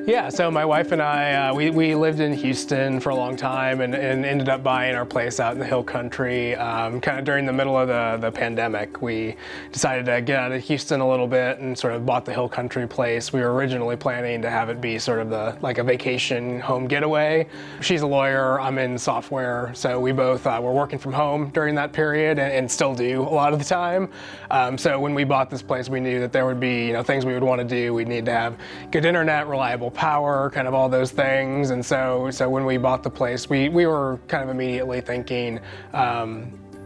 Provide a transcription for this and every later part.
Yeah, so my wife and I, we lived in Houston for a long time and ended up buying our place out in the hill country. Kind of during the middle of the pandemic, we decided to get out of Houston a little bit and sort of bought the hill country place. We were originally planning to have it be sort of like a vacation home getaway. She's a lawyer, I'm in software, so we both were working from home during that period and still do a lot of the time. So when we bought this place, we knew that there would be things we would want to do. We'd need to have good internet, reliable power, kind of all those things. And so when we bought the place, we were kind of immediately thinking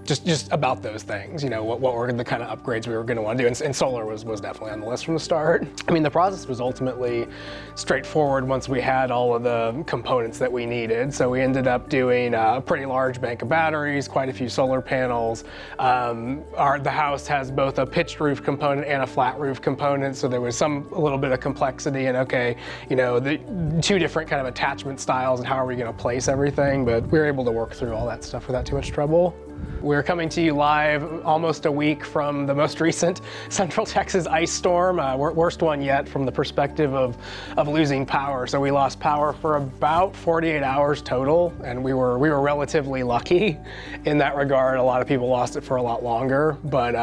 just about those things, what were the kind of upgrades we were going to want to do, and solar was definitely on the list from the start. I mean, the process was ultimately straightforward once we had all of the components that we needed. So we ended up doing a pretty large bank of batteries, quite a few solar panels. The house has both a pitched roof component and a flat roof component, so there was a little bit of complexity and the two different kind of attachment styles and how are we going to place everything, but we were able to work through all that stuff without too much trouble. We're coming to you live almost a week from the most recent Central Texas ice storm, worst one yet from the perspective of losing power. So we lost power for about 48 hours total, and we were relatively lucky in that regard. A lot of people lost it for a lot longer, but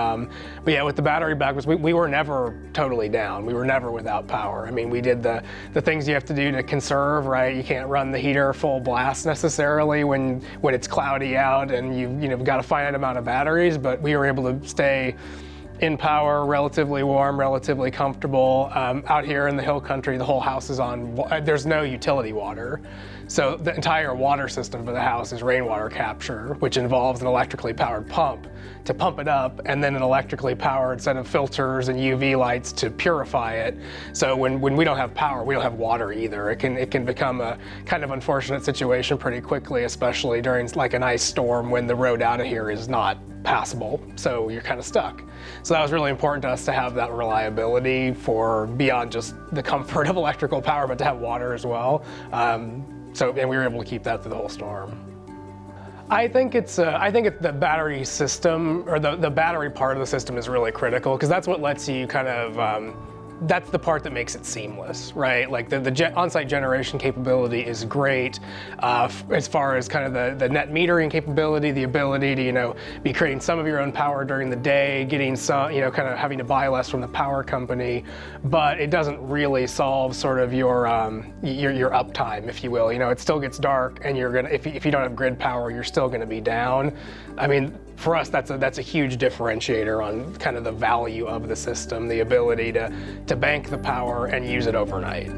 yeah, with the battery backups, we were never totally down. We were never without power. I mean, we did the things you have to do to conserve, right? You can't run the heater full blast necessarily when it's cloudy out and you've got a finite amount of batteries, but we were able to stay in power, relatively warm, relatively comfortable. Out here in the hill country, the whole house is there's no utility water. So the entire water system for the house is rainwater capture, which involves an electrically powered pump to pump it up, and then an electrically powered set of filters and UV lights to purify it. So when we don't have power, we don't have water either. It can become a kind of unfortunate situation pretty quickly, especially during like an ice storm when the road out of here is not passable, so you're kind of stuck. So that was really important to us to have that reliability for beyond just the comfort of electrical power, but to have water as well. And we were able to keep that through the whole storm. I think it's the battery system, or the battery part of the system is really critical, because that's what lets you kind of that's the part that makes it seamless, right? Like the on-site generation capability is great as far as kind of the net metering capability, the ability to be creating some of your own power during the day, getting some kind of having to buy less from the power company, but it doesn't really solve sort of your uptime, if you will. It still gets dark, and you're gonna if you don't have grid power, you're still gonna be down. I mean, for us, that's a huge differentiator on kind of the value of the system, the ability to bank the power and use it overnight.